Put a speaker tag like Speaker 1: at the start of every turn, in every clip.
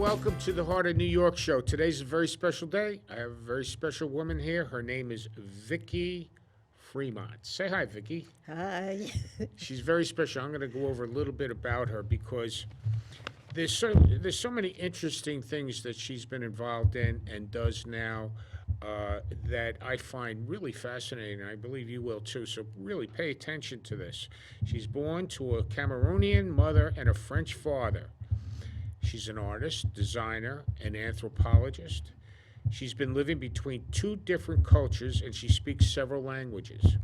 Speaker 1: welcome to the Heart of New York show. Today's a very special day. I have a very special woman here. Her name is Vickie Fremont. Say hi, Vickie.
Speaker 2: Hi.
Speaker 1: She's very special. I'm going to go over a little bit about her because there's so many interesting things that she's been involved in and does now that I find really fascinating. I believe you will too. So really pay attention to this. She's born to a Cameroonian mother and a French father. She's an artist, designer, and anthropologist. She's been living between two different cultures and she speaks several languages.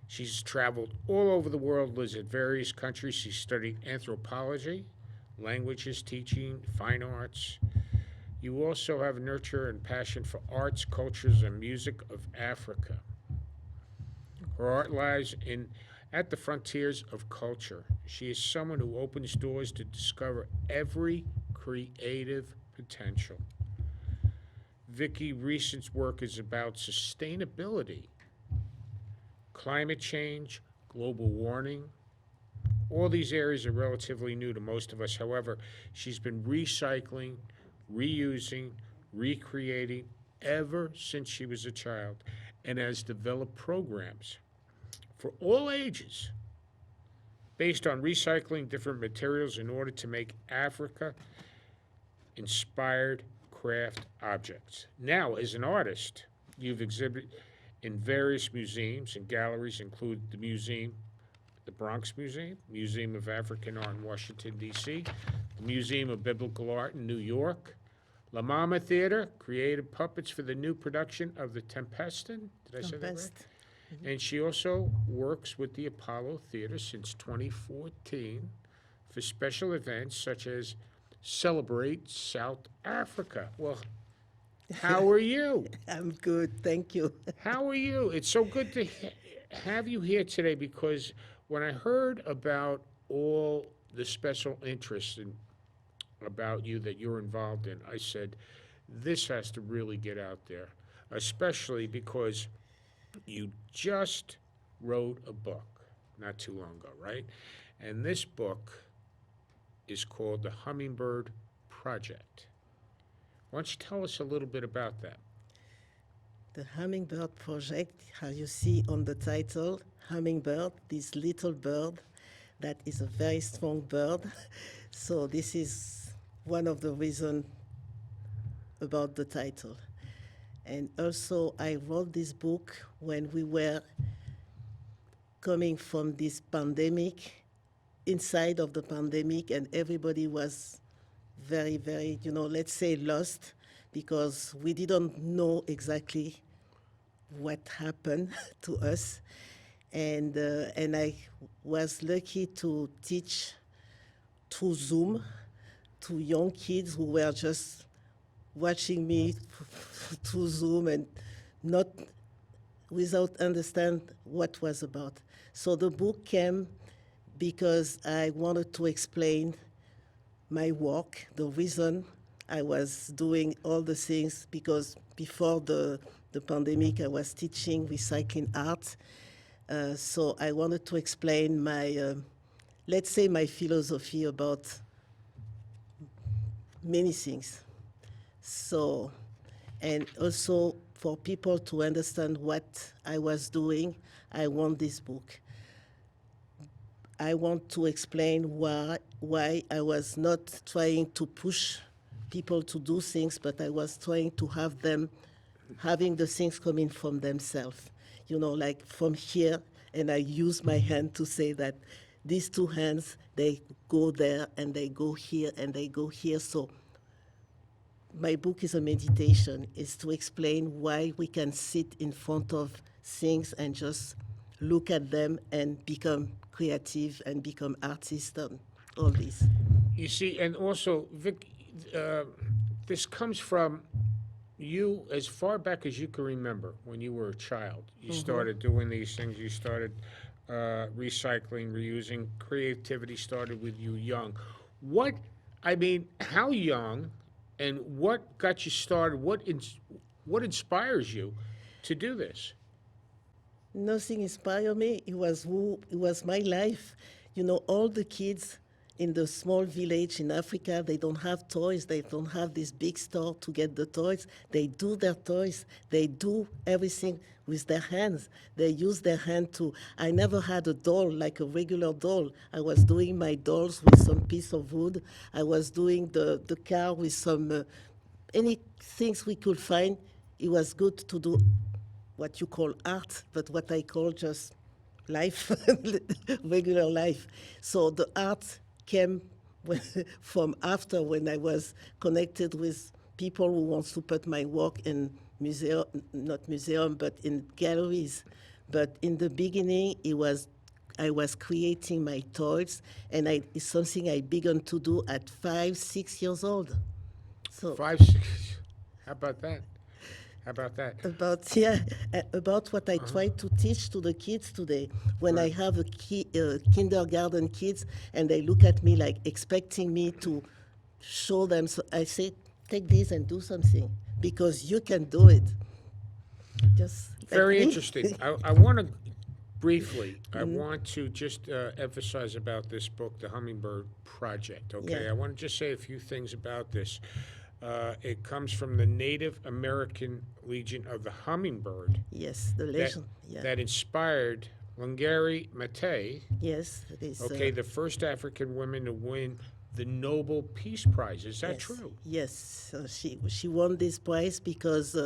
Speaker 1: She's traveled all over the world, lives in various countries. She studied anthropology, languages, teaching, fine arts. You also have a nurture and passion for arts, cultures, and music of Africa. Her art lies at the frontiers of culture. She is someone who opens doors to discover every creative potential. Vickie recent work is about sustainability, climate change, global warming. All these areas are relatively new to most of us. However, she's been recycling, reusing, recreating ever since she was a child and has developed programs for all ages based on recycling different materials in order to make Africa inspired craft objects. Now, as an artist, you've exhibited in various museums and galleries, include the Bronx Museum, Museum of African Art in Washington, D.C., the Museum of Biblical Art in New York, La Mama Theater, created puppets for the new production of The Tempestin. Did I say that right?
Speaker 2: Tempest.
Speaker 1: And she also works with the Apollo Theater since 2014 for special events such as Celebrate South Africa. Well, how are you?
Speaker 2: I'm good, thank you.
Speaker 1: How are you? It's so good to have you here today because when I heard about all the special interests about you that you're involved in, I said, this has to really get out there, especially because you just wrote a book not too long ago, right? And this book is called The Hummingbird Project. Why don't you tell us a little bit about that?
Speaker 2: The Hummingbird Project, as you see on the title, Hummingbird, this little bird that is a very strong bird. So this is one of the reasons about the title. And also, I wrote this book when we were coming from this pandemic, inside of the pandemic, and everybody was very, very, let's say lost because we didn't know exactly what happened to us. And I was lucky to teach through Zoom to young kids who were just watching me through Zoom and not without understand what was about. So the book came because I wanted to explain my work, the reason I was doing all the things, because before the pandemic I was teaching recycling art. So I wanted to explain my, let's say my philosophy about many things. So, and also for people to understand what I was doing, I want this book. I want to explain why I was not trying to push people to do things, but I was trying to have them having the things coming from themselves. Like from here, and I use my hand to say that these two hands, they go there and they go here and they go here. So my book is a meditation, is to explain why we can sit in front of things and just look at them and become creative and become artists and all this.
Speaker 1: You see, and also, Vic, this comes from you as far back as you can remember when you were a child. You started doing these things. You started recycling, reusing. Creativity started with you young. How young and what got you started? What inspires you to do this?
Speaker 2: Nothing inspired me. It was my life. All the kids in the small village in Africa, they don't have toys. They don't have this big store to get the toys. They do their toys. They do everything with their hands. They use their hand to. I never had a doll like a regular doll. I was doing my dolls with some piece of wood. I was doing the car with some any things we could find. It was good to do what you call art, but what I call just life, regular life. So the art came from after when I was connected with people who wants to put my work in museum, not museum, but in galleries. But in the beginning, I was creating my toys, and it's something I began to do at 5, 6 years old. So
Speaker 1: 5, 6. How about that? How about that?
Speaker 2: about what I try to teach to the kids today. When I have kindergarten kids and they look at me like expecting me to show them, so I say, take this and do something because you can do it. Just like
Speaker 1: Very
Speaker 2: me.
Speaker 1: interesting. I want to briefly, I want to just emphasize about this book, The Hummingbird Project, okay?
Speaker 2: Yeah.
Speaker 1: I want to just say a few things about this. It comes from the Native American Legion of the Hummingbird
Speaker 2: Yes, the
Speaker 1: that,
Speaker 2: legend. Yeah.
Speaker 1: that inspired Wangari Maathai,
Speaker 2: Yes, it is.
Speaker 1: okay, the first African woman to win the Nobel Peace Prize. Is that
Speaker 2: Yes,
Speaker 1: true?
Speaker 2: yes. She won this prize because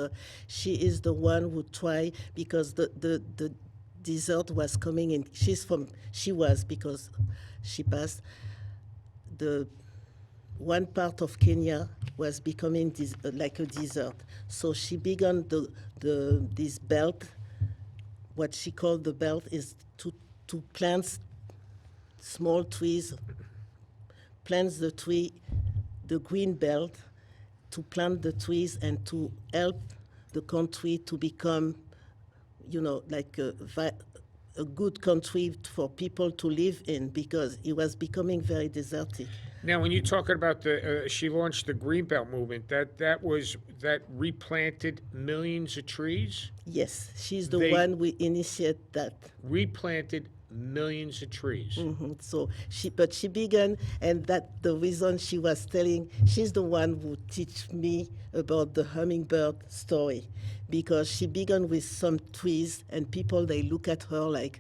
Speaker 2: she is the one who tried because the desert was coming in. She was because she passed the one part of Kenya was becoming like a desert. So she began this belt. What she called the belt is to plant small trees, plants the tree, the green belt, to plant the trees and to help the country to become, like a good country for people to live in because it was becoming very desertic.
Speaker 1: Now, when you're talking about she launched the Greenbelt movement, that replanted millions of trees,
Speaker 2: Yes, she's the
Speaker 1: They-
Speaker 2: one who initiated that.
Speaker 1: replanted millions of trees.
Speaker 2: So she began, and that the reason she was telling, she's the one who teach me about the hummingbird story, because she began with some trees, and people they look at her like,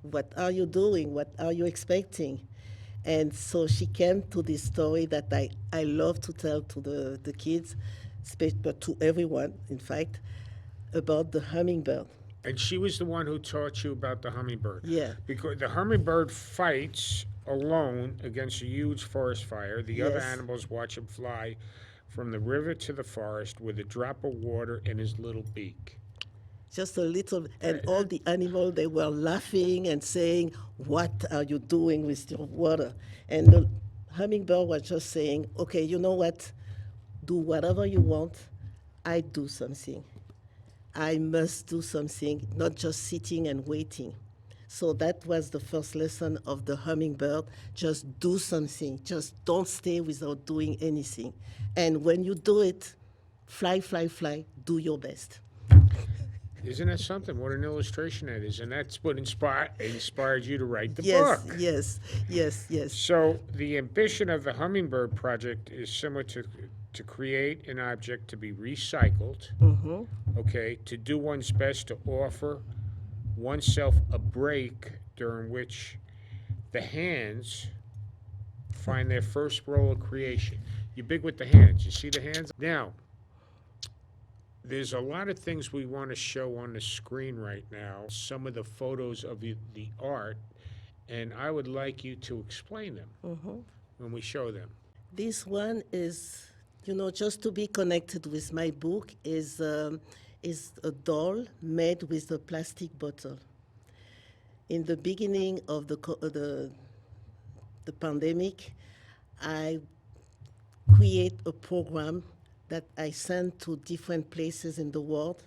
Speaker 2: "What are you doing? What are you expecting?" And so she came to this story that I love to tell to the kids, but to everyone, in fact, about the hummingbird.
Speaker 1: And she was the one who taught you about the hummingbird.
Speaker 2: Yeah.
Speaker 1: Because the hummingbird fights alone against a huge forest fire. The other
Speaker 2: Yes.
Speaker 1: animals watch him fly from the river to the forest with a drop of water in his little beak.
Speaker 2: Just a little, and all the animals, they were laughing and saying, "What are you doing with your water?" And the hummingbird was just saying, "Okay, you know what? Do whatever you want. I do something. I must do something, not just sitting and waiting." So that was the first lesson of the hummingbird. Just do something. Just don't stay without doing anything. And when you do it, fly, fly, fly, do your best.
Speaker 1: Isn't that something? What an illustration that is. And that's what inspired you to write the
Speaker 2: Yes,
Speaker 1: book.
Speaker 2: yes, yes, yes.
Speaker 1: So the ambition of the Hummingbird Project is similar to create an object to be recycled, okay, to do one's best to offer oneself a break during which the hands find their first role of creation. You're big with the hands. You see the hands? Now, there's a lot of things we want to show on the screen right now, some of the photos of the art, and I would like you to explain them when we show them.
Speaker 2: This one is, just to be connected with my book, is a doll made with a plastic bottle. In the beginning of the pandemic, I create a program that I send to different places in the world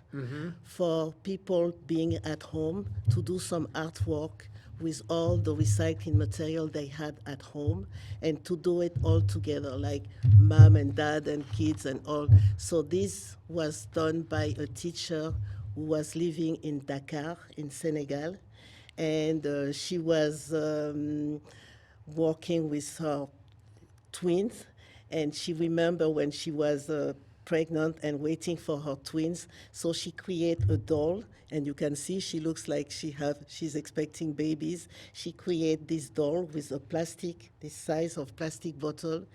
Speaker 2: for people being at home to do some artwork with all the recycling material they had at home and to do it all together, like mom and dad and kids and all. So this was done by a teacher who was living in Dakar, in Senegal, and she was working with her twins, and she remember when she was pregnant and waiting for her twins. So she create a doll, and you can see she looks like she's expecting babies. She create this doll with a plastic, this size of plastic bottle,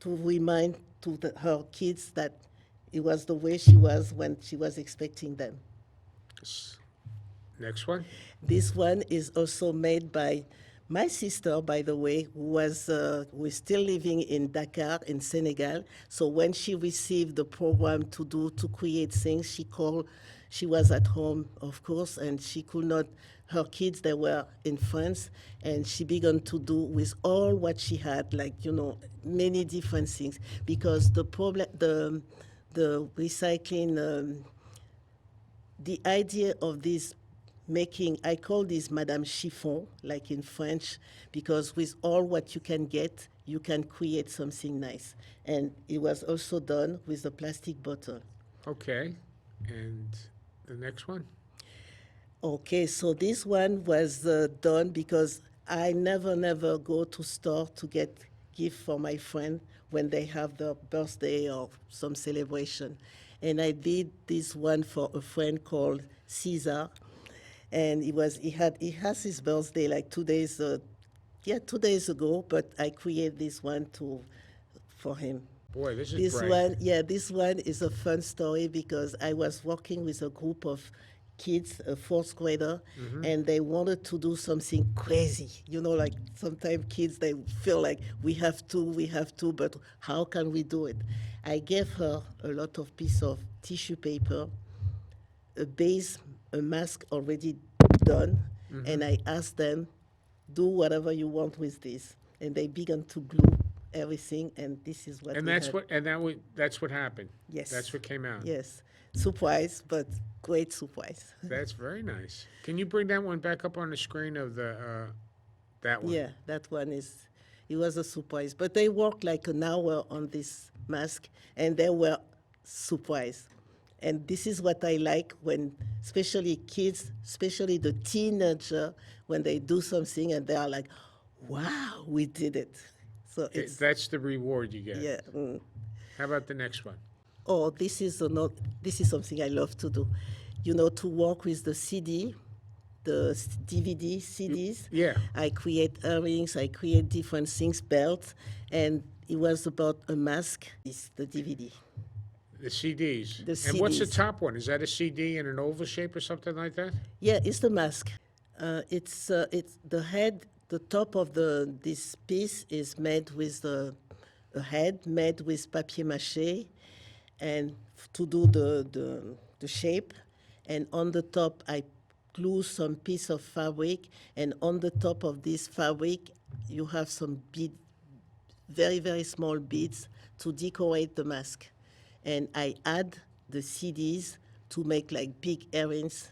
Speaker 2: to remind to her kids that it was the way she was when she was expecting them.
Speaker 1: Next one.
Speaker 2: This one is also made by my sister, by the way, who is still living in Dakar, in Senegal. So when she received the program to create things, she called. She was at home, of course, and she could not. Her kids, they were in France, and she began to do with all what she had, like many different things, because the recycling. The idea of this making, I call this Madame Chiffon, like in French, because with all what you can get, you can create something nice. And it was also done with a plastic bottle.
Speaker 1: Okay. And the next one.
Speaker 2: Okay, so this one was done because I never go to store to get gift for my friend when they have their birthday or some celebration. And I did this one for a friend called Caesar, and he has his birthday like 2 days, 2 days ago. But I created this one for him.
Speaker 1: Boy, this is
Speaker 2: This
Speaker 1: bright.
Speaker 2: one, yeah, this one is a fun story because I was working with a group of kids, a fourth grader, and they wanted to do something crazy. Like sometimes kids, they feel like we have to, but how can we do it? I gave her a lot of piece of tissue paper, a base, a mask already done, and I asked them, do whatever you want with this. And they began to glue everything, and this is what
Speaker 1: And
Speaker 2: we
Speaker 1: that's
Speaker 2: had.
Speaker 1: that's what happened.
Speaker 2: Yes.
Speaker 1: That's what came out.
Speaker 2: Yes. Surprise, but great surprise.
Speaker 1: That's very nice. Can you bring that one back up on the screen of that one?
Speaker 2: Yeah, that one it was a surprise. But they worked like an hour on this mask, and they were surprised. And this is what I like when, especially kids, especially the teenager, when they do something and they are like, wow, we did it. So it's,
Speaker 1: That's the reward you get.
Speaker 2: yeah.
Speaker 1: How about the next one?
Speaker 2: Oh, this is something I love to do. To work with the CD, the DVD CDs.
Speaker 1: Yeah.
Speaker 2: I create earrings, I create different things, belts, and it was about a mask. It's the DVD.
Speaker 1: The CDs.
Speaker 2: The
Speaker 1: And what's the
Speaker 2: CDs.
Speaker 1: top one? Is that a CD in an oval shape or something like that?
Speaker 2: Yeah, it's the mask. It's the head. The top of this piece is made with a head made with papier mâché, and to do the shape. And on the top, I glue some piece of fabric, and on the top of this fabric, you have some very, very small beads to decorate the mask. And I add the CDs to make like big earrings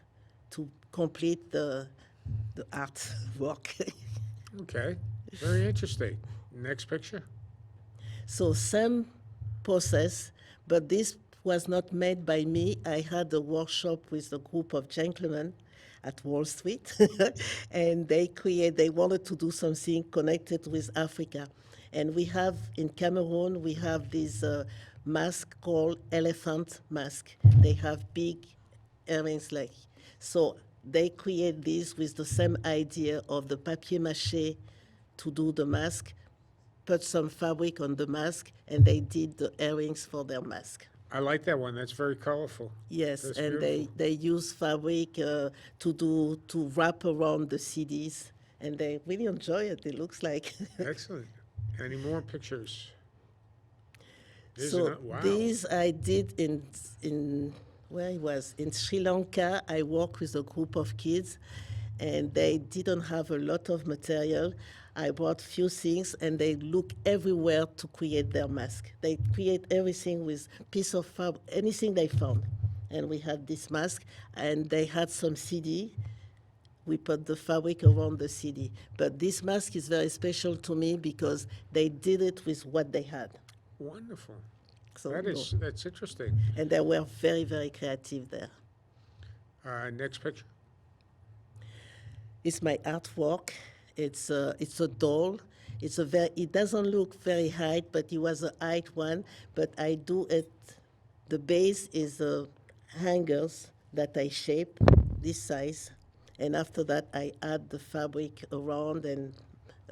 Speaker 2: to complete the artwork.
Speaker 1: Okay. Very interesting. Next picture.
Speaker 2: So same process, but this was not made by me. I had a workshop with a group of gentlemen at Wall Street, and they wanted to do something connected with Africa. And we have, in Cameroon, we have this mask called elephant mask. They have big earrings so they create this with the same idea of the papier mâché to do the mask, put some fabric on the mask, and they did the earrings for their mask.
Speaker 1: I like that one. That's very colorful.
Speaker 2: Yes,
Speaker 1: That's
Speaker 2: and
Speaker 1: beautiful.
Speaker 2: they use fabric to wrap around the CDs, and they really enjoy it. It looks like.
Speaker 1: Excellent. Any more pictures? Wow.
Speaker 2: These I did in where I was in Sri Lanka. I worked with a group of kids, and they didn't have a lot of material. I brought few things, and they look everywhere to create their mask. They create everything with piece of fabric, anything they found. And we had this mask, and they had some CD. We put the fabric around the CD. But this mask is very special to me because they did it with what they had.
Speaker 1: Wonderful.
Speaker 2: So,
Speaker 1: That's interesting.
Speaker 2: and they were very, very creative there.
Speaker 1: Next picture.
Speaker 2: It's my artwork, It's a doll. It's a very. It doesn't look very high, but it was a height one. But I do it. The base is hangers that I shape this size, and after that I add the fabric around, and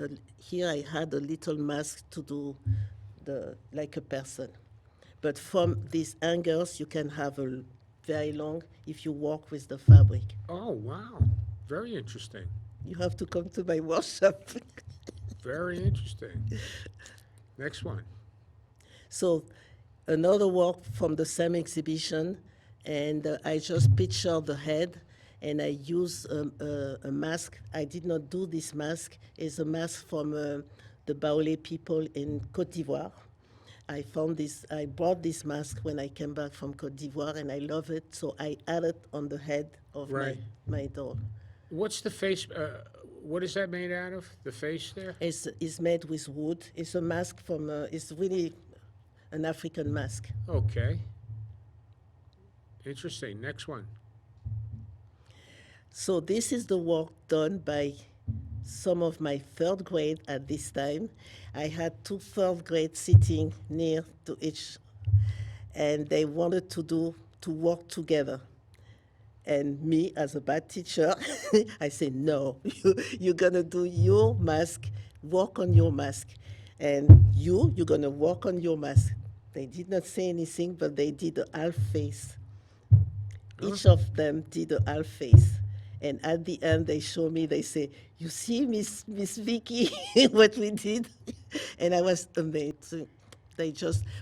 Speaker 2: uh, here I had a little mask to do the like a person. But from these hangers, you can have a very long if you work with the fabric.
Speaker 1: Oh, wow. Very interesting.
Speaker 2: You have to come to my workshop.
Speaker 1: Very interesting. Next one.
Speaker 2: So another work from the same exhibition, and I just picture the head, and I use a mask. I did not do this mask. It's a mask from the Baoulé people in Côte d'Ivoire. I found this. I bought this mask when I came back from Côte d'Ivoire, and I love it. So I added on the head of
Speaker 1: Right.
Speaker 2: my doll.
Speaker 1: What's the face? What is that made out of? The face there?
Speaker 2: It's made with wood. It's a mask from. It's really an African mask.
Speaker 1: Okay. Interesting. Next one.
Speaker 2: So this is the work done by some of my third grade at this time. I had two third grade sitting near to each, and they wanted to work together. And me, as a bad teacher, I said, no, you're gonna do your mask, work on your mask. And you're gonna work on your mask. They did not say anything, but they did a half face. Each of them did a half face. And at the end, they show me, they say, you see, Miss Vickie, what we did? And I was amazed.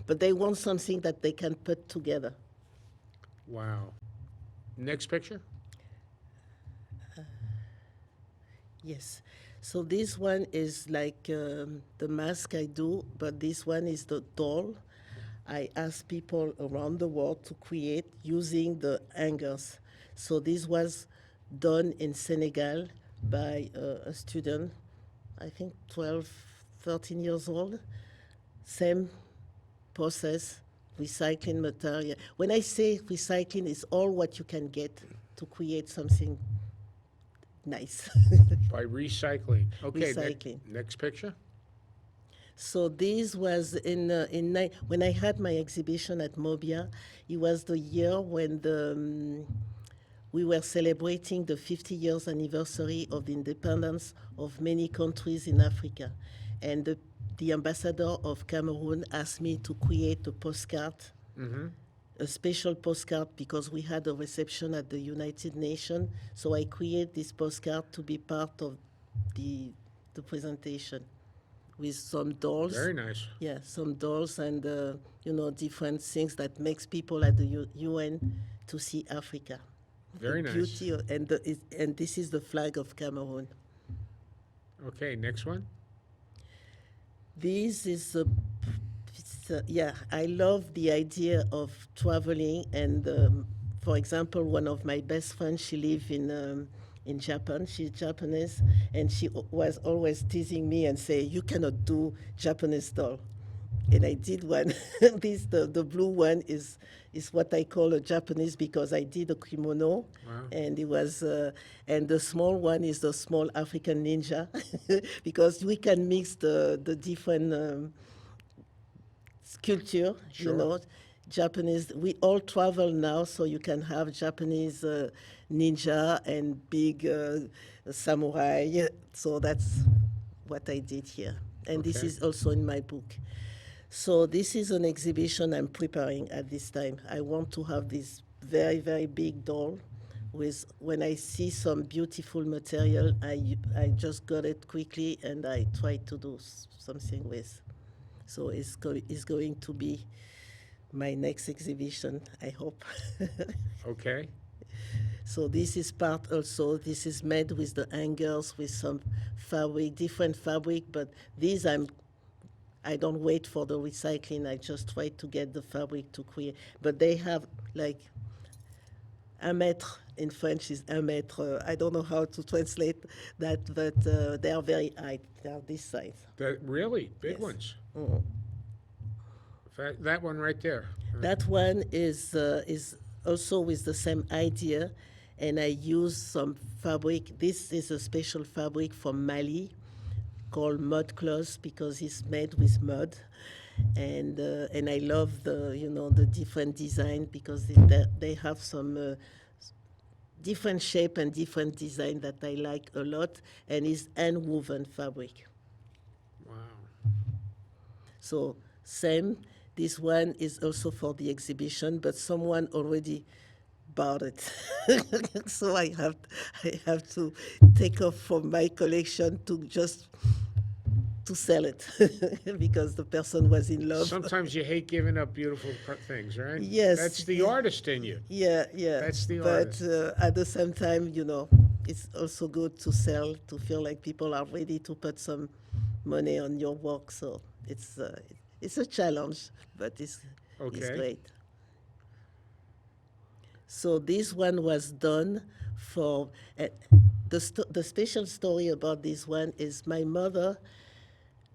Speaker 2: But they want something that they can put together.
Speaker 1: Wow. Next picture.
Speaker 2: Yes. So this one is like the mask I do, but this one is the doll. I ask people around the world to create using the hangers. So this was done in Senegal by a student, I think 12, 13 years old. Same process, recycling material. When I say recycling, it's all what you can get to create something nice.
Speaker 1: By recycling. Okay.
Speaker 2: Recycling.
Speaker 1: Next picture.
Speaker 2: So this was when I had my exhibition at Mobia. It was the year when we were celebrating the 50 years anniversary of the independence of many countries in Africa. And the ambassador of Cameroon asked me to create a postcard, a special postcard, because we had a reception at the United Nations. So I created this postcard to be part of the presentation with some dolls.
Speaker 1: Very nice.
Speaker 2: Yeah, some dolls and different things that makes people at the UN to see Africa.
Speaker 1: Very
Speaker 2: the
Speaker 1: nice.
Speaker 2: Beauty and this is the flag of Cameroon.
Speaker 1: Okay. Next one.
Speaker 2: This is I love the idea of traveling, and for example, one of my best friends, she lives in Japan. She's Japanese, and she was always teasing me and say, "You cannot do Japanese doll." And I did one. The blue one is what I call a Japanese because I did a kimono,
Speaker 1: Wow.
Speaker 2: and it was and the small one is the small African ninja because we can mix the different sculpture,
Speaker 1: Sure.
Speaker 2: Japanese. We all travel now, so you can have Japanese ninja and big samurai. So that's what I did here, and this
Speaker 1: Okay.
Speaker 2: is also in my book. So this is an exhibition I'm preparing at this time. I want to have this very, very big doll with, when I see some beautiful material, I just got it quickly and I try to do something with. So it's going to be my next exhibition, I hope.
Speaker 1: Okay.
Speaker 2: So this is part also, this is made with the hangers, with some fabric, different fabric, but these I don't wait for the recycling. I just try to get the fabric to create. But they have like un mètre in French is un mètre. I don't know how to translate that, but they are very high. They are this size.
Speaker 1: That really big
Speaker 2: Yes.
Speaker 1: ones.
Speaker 2: Mhm.
Speaker 1: That one right there.
Speaker 2: That one is also with the same idea, and I use some fabric. This is a special fabric from Mali called mud cloth because it's made with mud, and I love the different design because they have some different shape and different design that I like a lot, and it's hand woven fabric.
Speaker 1: Wow.
Speaker 2: So same, this one is also for the exhibition, but someone already bought it. So I have to take off from my collection to just to sell it because the person was in love.
Speaker 1: Sometimes you hate giving up beautiful things, right?
Speaker 2: Yes.
Speaker 1: That's the artist in you.
Speaker 2: Yeah, yeah.
Speaker 1: That's the
Speaker 2: But
Speaker 1: artist.
Speaker 2: at the same time, it's also good to sell, to feel like people are ready to put some money on your work. So it's a challenge, but it's
Speaker 1: Okay.
Speaker 2: great. So this one was done for the special story about this one is my mother.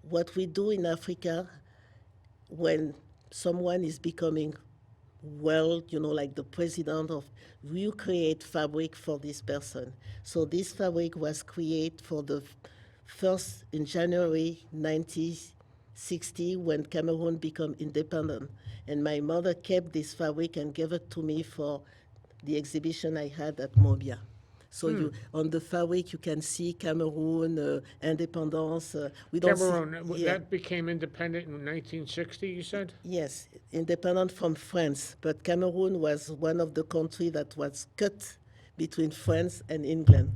Speaker 2: What we do in Africa when someone is becoming well, like the president of, you create fabric for this person. So this fabric was created for the first in January 1960 when Cameroon became independent. And my mother kept this fabric and gave it to me for the exhibition I had at Mobia. So you on the fabric you can see Cameroon, independence. We don't
Speaker 1: Cameroon,
Speaker 2: see,
Speaker 1: that became independent in 1960, you said?
Speaker 2: yes, independent from France, but Cameroon was one of the countries that was cut between France and England.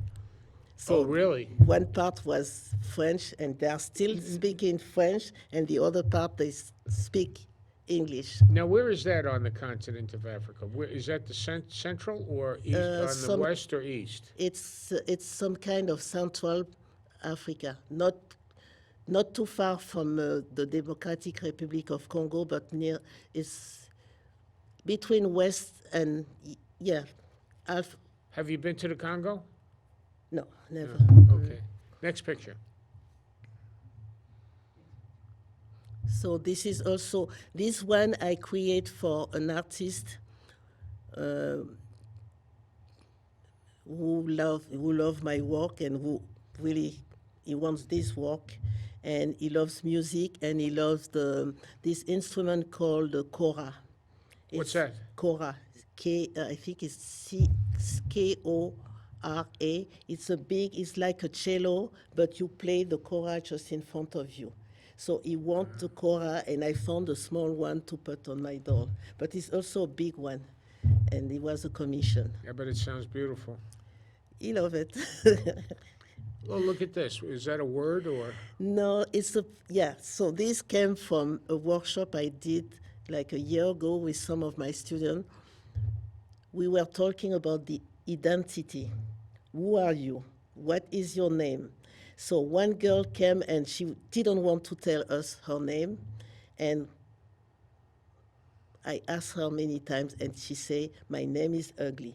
Speaker 2: So
Speaker 1: Oh, really?
Speaker 2: one part was French, and they are still speaking French, and the other part they speak English.
Speaker 1: Now, where is that on the continent of Africa? Where is that the central or east, on the
Speaker 2: Some
Speaker 1: west or east?
Speaker 2: it's some kind of Central Africa, not too far from the Democratic Republic of Congo, but near it's between West and yeah, half.
Speaker 1: Have you been to the Congo?
Speaker 2: No, never.
Speaker 1: Okay. Next picture.
Speaker 2: So this is also this one I create for an artist uh, who love my work and who really he wants this work, and he loves music and he loves this instrument called the kora.
Speaker 1: What's
Speaker 2: It's
Speaker 1: that?
Speaker 2: Kora. I think it's Kora. It's like a cello, but you play the kora just in front of you. So he wants the kora, and I found a small one to put on my door. But it's also a big one, and it was a commission.
Speaker 1: Yeah, but it sounds beautiful.
Speaker 2: He loved it.
Speaker 1: Well, look at this. Is that a word or?
Speaker 2: No, yeah. So this came from a workshop I did like a year ago with some of my students. We were talking about the identity. Who are you? What is your name? So one girl came and she didn't want to tell us her name, and I asked her many times, and she said, "My name is ugly."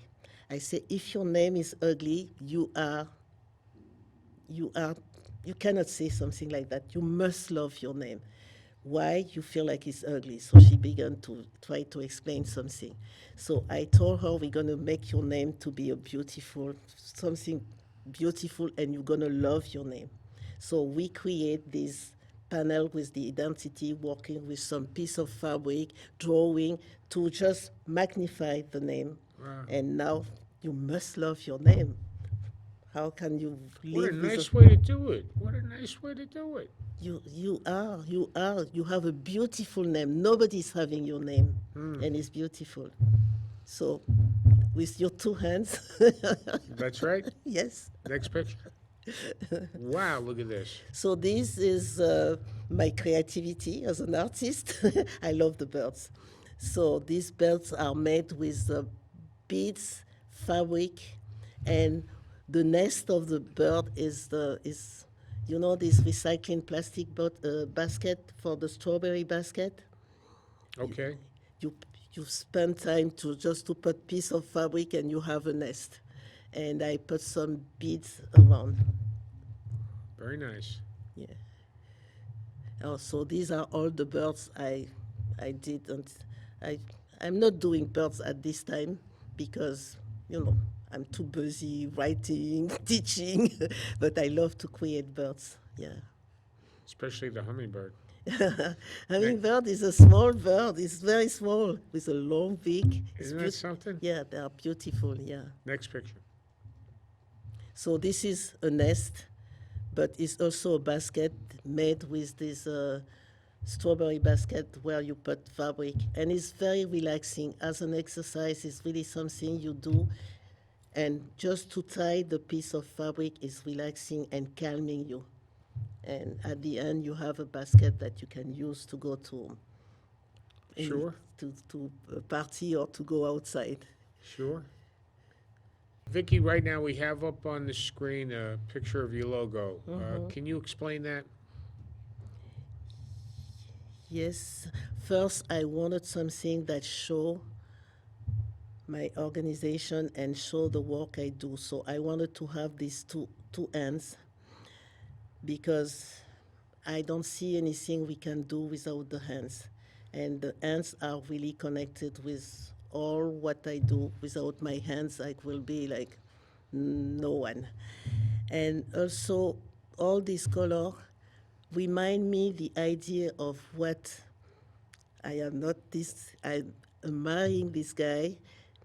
Speaker 2: I say, "If your name is ugly, you cannot say something like that. You must love your name. Why you feel like it's ugly?" So she began to try to explain something. So I told her, "We're gonna make your name to be something beautiful, and you're gonna love your name." So we create this panel with the identity, working with some piece of fabric, drawing to just magnify the name.
Speaker 1: Wow.
Speaker 2: And now you must love your name. How can you
Speaker 1: What a
Speaker 2: live with
Speaker 1: nice way to do it. What a nice way to do it.
Speaker 2: you have a beautiful name. Nobody's having your name, and it's beautiful. So with your two hands,
Speaker 1: That's right.
Speaker 2: yes.
Speaker 1: Next picture. Wow, look at this.
Speaker 2: So this is my creativity as an artist. I love the birds. So these birds are made with beads, fabric, and the nest of the bird is this recycling plastic basket for the strawberry basket.
Speaker 1: Okay.
Speaker 2: You spend time to put piece of fabric and you have a nest, and I put some beads around.
Speaker 1: Very nice.
Speaker 2: Yeah. So these are all the birds I did, and I'm not doing birds at this time because I'm too busy writing, teaching, but I love to create birds. Yeah.
Speaker 1: especially the hummingbird.
Speaker 2: Hummingbird is a small bird. It's very small with a long beak. It's
Speaker 1: Isn't that something?
Speaker 2: Yeah, they are beautiful. Yeah.
Speaker 1: Next picture.
Speaker 2: So this is a nest, but it's also a basket made with this strawberry basket where you put fabric, and it's very relaxing. As an exercise, it's really something you do, and just to tie the piece of fabric is relaxing and calming you. And at the end, you have a basket that you can use to go to
Speaker 1: Sure.
Speaker 2: to a party or to go outside.
Speaker 1: Sure. Vickie, right now we have up on the screen a picture of your logo. Can you explain that?
Speaker 2: Yes. First, I wanted something that show my organization and show the work I do. So I wanted to have these two ends because I don't see anything we can do without the hands. And the hands are really connected with all what I do. Without my hands, I will be like no one. And also, all this color remind me the idea of what I am not this. I'm admiring this guy,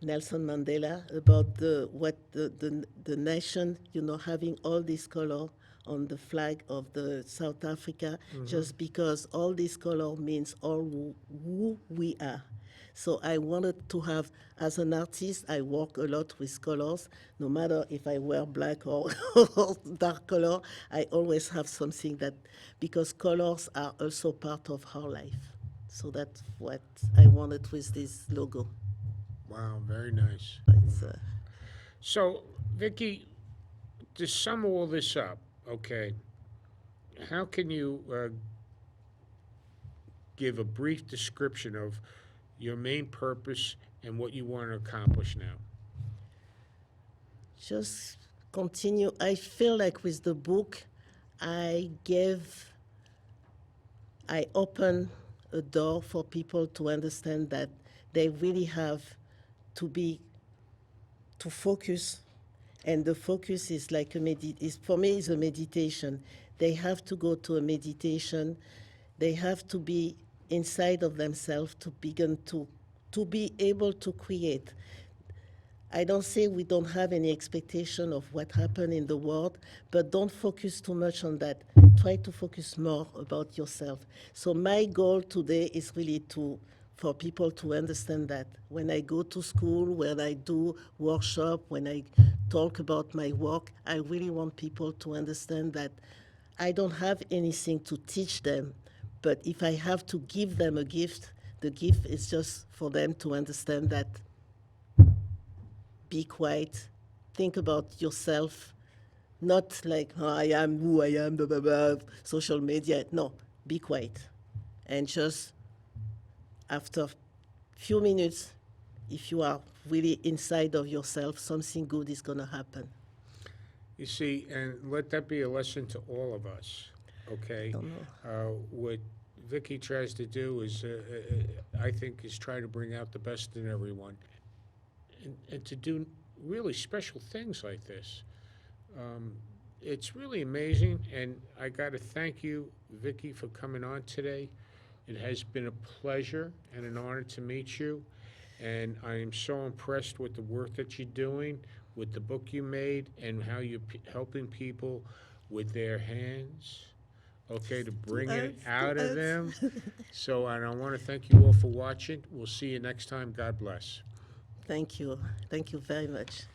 Speaker 2: Nelson Mandela, about the nation, having all this color on the flag of the South Africa, just because all this color means all who we are. So I wanted to have, as an artist, I work a lot with colors. No matter if I wear black or dark color, I always have something that, because colors are also part of our life. So that's what I wanted with this logo.
Speaker 1: Wow, very nice.
Speaker 2: It's,
Speaker 1: So, Vickie, to sum all this up, okay, how can you give a brief description of your main purpose and what you want to accomplish now?
Speaker 2: just continue. I feel like with the book, I open a door for people to understand that they really have to focus, and the focus is like for me is a meditation. They have to go to a meditation. They have to be inside of themselves to begin to be able to create. I don't say we don't have any expectation of what happened in the world, but don't focus too much on that. Try to focus more about yourself. So my goal today is really for people to understand that when I go to school, when I do workshop, when I talk about my work, I really want people to understand that I don't have anything to teach them, but if I have to give them a gift, the gift is just for them to understand that be quiet, think about yourself, not like, oh, I am who I am, blah, blah, blah, social media. No, be quiet. And just after few minutes, if you are really inside of yourself, something good is going to happen.
Speaker 1: You see, and let that be a lesson to all of us, okay?
Speaker 2: Don't know.
Speaker 1: What Vickie tries to do is, I think, is try to bring out the best in everyone. And to do really special things like this. It's really amazing, and I got to thank you, Vickie, for coming on today. It has been a pleasure and an honor to meet you, and I am so impressed with the work that you're doing, with the book you made, and how you're helping people with their hands, okay, to bring it out of them. So, and I want to thank you all for watching. We'll see you next time. God bless.
Speaker 2: Thank you. Thank you very much.